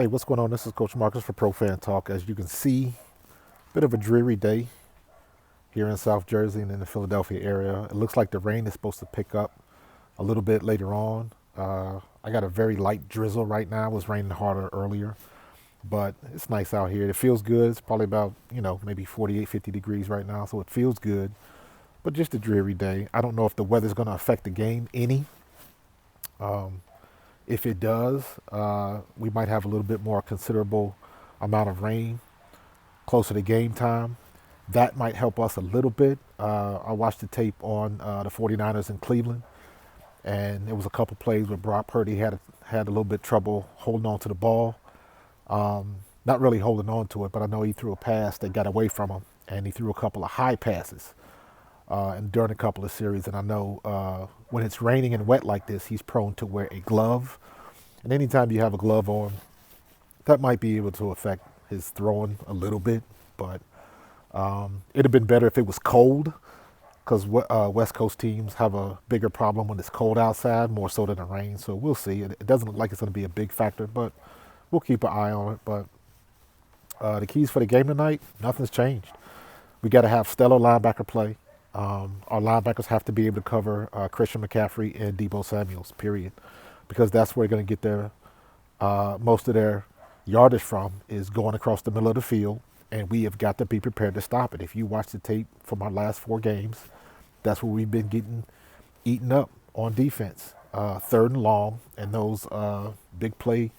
Hey, what's going on? This is Coach Marcus for Pro Fan Talk. As you can see, bit of a dreary day here in South Jersey and in the Philadelphia area. It looks like the rain is supposed to pick up a little bit later on. I got a very light drizzle right now. It was raining harder earlier, but it's nice out here. It feels good. It's probably about, maybe 48, 50 degrees right now, so it feels good. But just a dreary day. I don't know if the weather's going to affect the game any. Um, if it does, we might have a little bit more considerable amount of rain closer to game time. That might help us a little bit. I watched the tape on the 49ers in Cleveland, and there was a couple plays where Brock Purdy had a little bit trouble holding on to the ball. Not really holding on to it, but I know he threw a pass that got away from him, and he threw a couple of high passes and during a couple of series. And I know when it's raining and wet like this, he's prone to wear a glove. And anytime you have a glove on, that might be able to affect his throwing a little bit. But it'd have been better if it was cold, because West Coast teams have a bigger problem when it's cold outside, more so than the rain. So we'll see. It doesn't look like it's going to be a big factor, but we'll keep an eye on it. But the keys for the game tonight, nothing's changed. We got to have stellar linebacker play. Our linebackers have to be able to cover Christian McCaffrey and Deebo Samuels, period, because that's where they're going to get their most of their yardage from, is going across the middle of the field, and we have got to be prepared to stop it. If you watch the tape from our last 4 games, that's where we've been getting eaten up on defense. Third and long, and those big play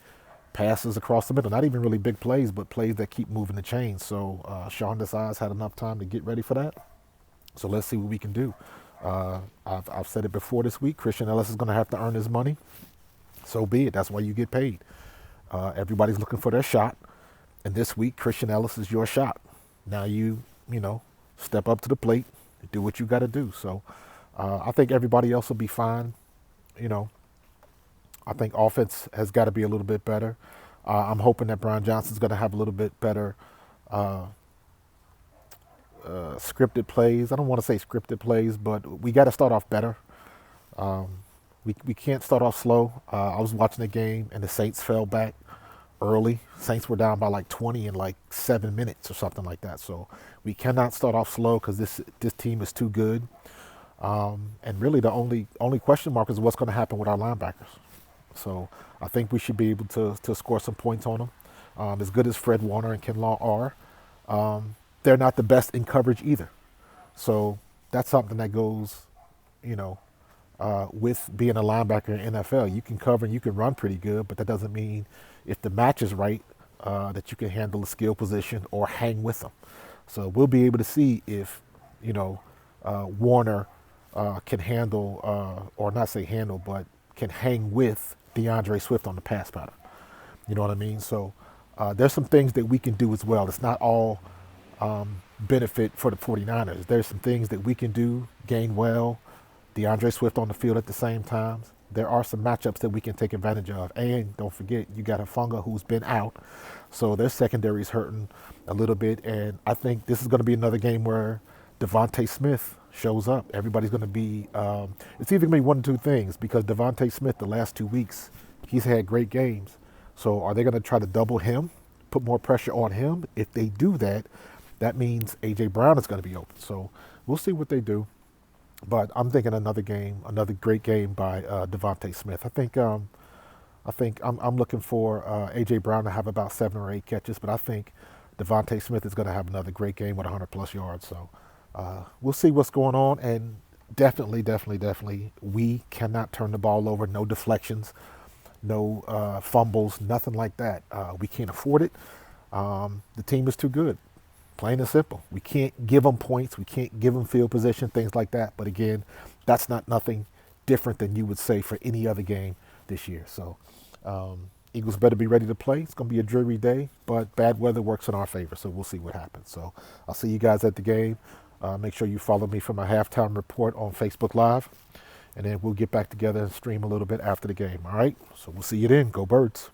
passes across the middle. Not even really big plays, but plays that keep moving the chains. So Sean Desai's had enough time to get ready for that. So let's see what we can do. I've said it before this week. Christian Ellis is going to have to earn his money. So be it. That's why you get paid. Everybody's looking for their shot. And this week, Christian Ellis is your shot. Now you step up to the plate, do what you got to do. So I think everybody else will be fine. I think offense has got to be a little bit better. I'm hoping that Brian Johnson's going to have a little bit better scripted plays. I don't want to say scripted plays, but we got to start off better. We can't start off slow. I was watching the game, and the Saints fell back early. Saints were down by like 20 in like 7 minutes or something like that. So we cannot start off slow, because this team is too good. And really the only question mark is what's going to happen with our linebackers. So I think we should be able to score some points on them. As good as Fred Warner and Ken Law are, they're not the best in coverage either. So that's something that goes, with being a linebacker in NFL. You can cover and you can run pretty good, but that doesn't mean if the match is right that you can handle a skill position or hang with them. So we'll be able to see if, Warner can handle, or not say handle, but can hang with DeAndre Swift on the pass pattern. You know what I mean? So there's some things that we can do as well. It's not all benefit for the 49ers. There's some things that we can do, gain well, DeAndre Swift on the field at the same time. There are some matchups that we can take advantage of. And don't forget, you got Hufanga who's been out. So their secondary is hurting a little bit. And I think this is going to be another game where Devontae Smith shows up. Everybody's going to be, it's either going to be one or two things, because Devontae Smith, the last 2 weeks, he's had great games. So are they going to try to double him, put more pressure on him? If they do that, that means A.J. Brown is going to be open. So we'll see what they do. But I'm thinking another great game by Devontae Smith. I think I'm looking for A.J. Brown to have about 7 or 8 catches, but I think Devontae Smith is going to have another great game with 100-plus yards. So we'll see what's going on. And definitely, we cannot turn the ball over. No deflections, no fumbles, nothing like that. We can't afford it. The team is too good. Plain and simple. We can't give them points. We can't give them field position, things like that. But again, that's not nothing different than you would say for any other game this year. So Eagles better be ready to play. It's going to be a dreary day, but bad weather works in our favor. So we'll see what happens. So I'll see you guys at the game. Make sure you follow me for my halftime report on Facebook Live. And then we'll get back together and stream a little bit after the game. All right? So we'll see you then. Go Birds.